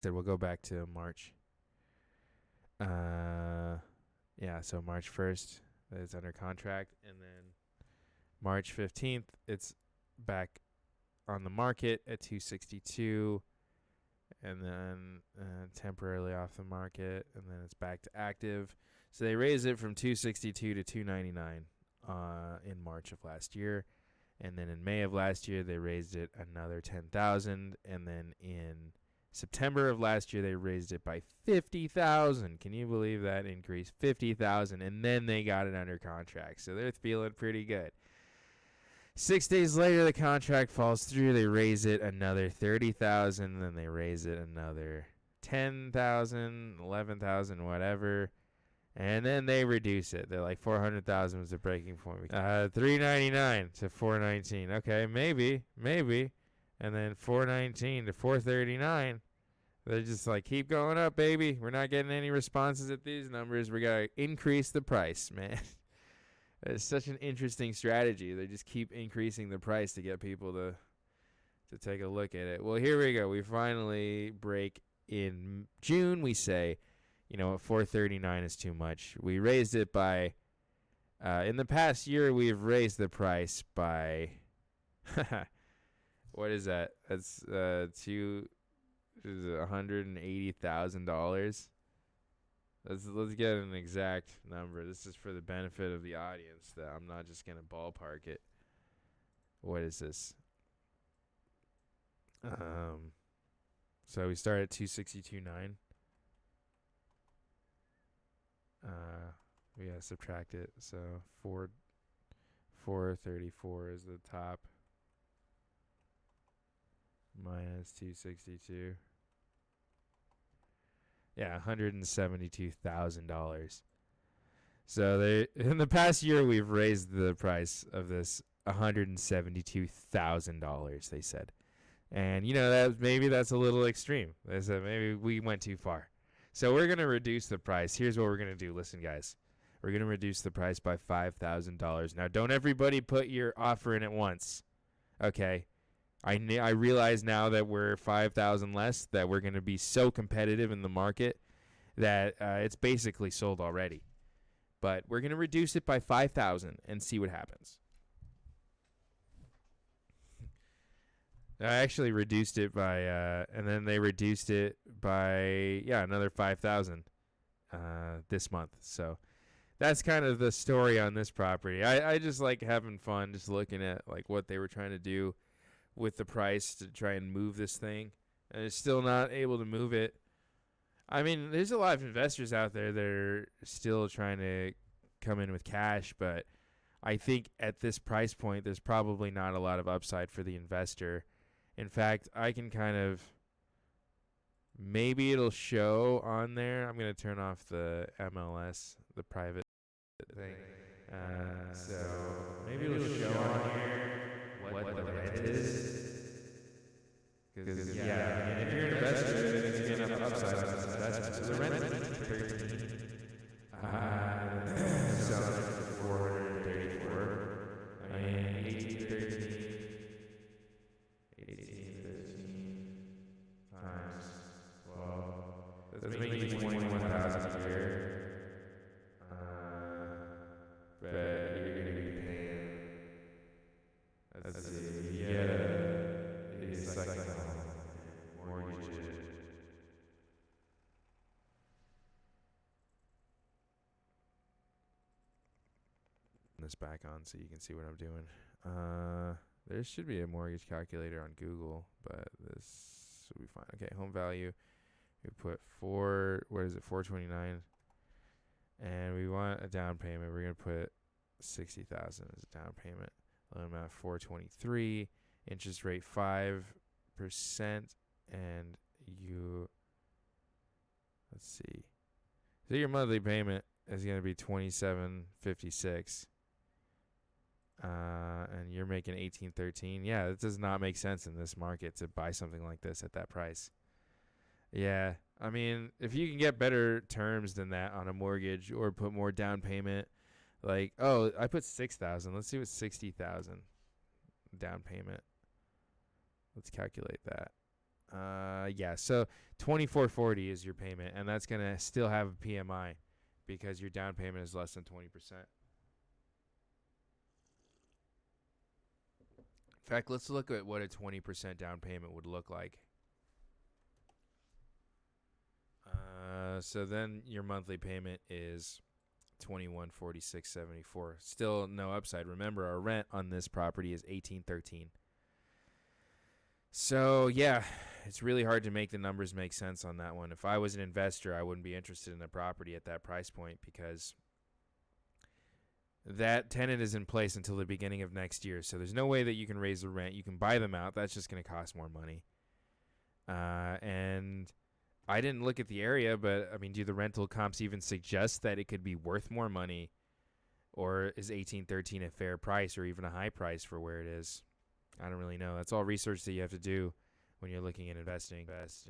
said we'll go back to March. Yeah, so March 1st, it's under contract, and then March 15th, it's back on the market at 262, and then temporarily off the market, and then it's back to active. So they raised it from 262 to 299 in March of last year, and then in May of last year they raised it another 10,000, and then in September of last year they raised it by 50,000. Can you believe that increase? 50,000, and then they got it under contract. So they're feeling pretty good. 6 days later, the contract falls through. They raise it another 30,000. Then they raise it another 10,000, 11,000, whatever. And then they reduce it. They're like 400,000 was the breaking point. 399 to 419. Okay, maybe. And then 419 to 439. They're just like, keep going up, baby. We're not getting any responses at these numbers. We got to increase the price, man. It's such an interesting strategy. They just keep increasing the price to get people to take a look at it. Well, here we go. We finally break in June. We say, 439 is too much. We raised it by, in the past year, we've raised the price by, what is that? That's $180,000. Let's get an exact number. This is for the benefit of the audience. That I'm not just gonna ballpark it. What is this? So we start at 262.9. We gotta subtract it. So 434 is the top. Minus 262. Yeah, $172,000. So in the past year we've raised the price of this $172,000. They said, and maybe that's a little extreme. They said maybe we went too far. So we're gonna reduce the price. Here's what we're gonna do. Listen, guys, we're gonna reduce the price by $5,000. Now, don't everybody put your offer in at once, okay? I realize now that we're 5,000 less, that we're going to be so competitive in the market that it's basically sold already. But we're going to reduce it by 5,000 and see what happens. I actually reduced it by, and then they reduced it by, another 5,000 this month. So that's kind of the story on this property. I just like having fun, just looking at like what they were trying to do with the price to try and move this thing, and it's still not able to move it. I mean, there's a lot of investors out there that are still trying to come in with cash, but I think at this price point, there's probably not a lot of upside for the investor. In fact, I can kind of, maybe it'll show on there. I'm going to turn off the MLS, the private thing. So maybe it'll show on here what the rent is. Because, if you're an investor, it's going to have upside on this investment. So the rent is 13. Selling it for 434. I mean, 18 times 12. That's making 21,000 a year. But you're going to be paying, let's see, it's like mortgage. This back on so you can see what I'm doing. There should be a mortgage calculator on Google, but this should be fine. Okay, home value. We put 429, and we want a down payment. We're gonna put 60,000 as a down payment. Loan amount 423, interest rate 5%, and let's see. So your monthly payment is gonna be $27.56. And you're making $18.13. Yeah, it does not make sense in this market to buy something like this at that price. Yeah, I mean, if you can get better terms than that on a mortgage or put more down payment, like, oh, I put 6,000. Let's see what 60,000 down payment. Let's calculate that. Yeah. So 2440 is your payment, and that's gonna still have a PMI because your down payment is less than 20%. In fact, let's look at what a 20% down payment would look like. So then your monthly payment is 2146.74. Still no upside. Remember, our rent on this property is 1813. So yeah, it's really hard to make the numbers make sense on that one. If I was an investor, I wouldn't be interested in a property at that price point because that tenant is in place until the beginning of next year. So there's no way that you can raise the rent. You can buy them out. That's just going to cost more money. And I didn't look at the area, but I mean, do the rental comps even suggest that it could be worth more money? Or is 1813 a fair price or even a high price for where it is? I don't really know. That's all research that you have to do when you're looking at investing.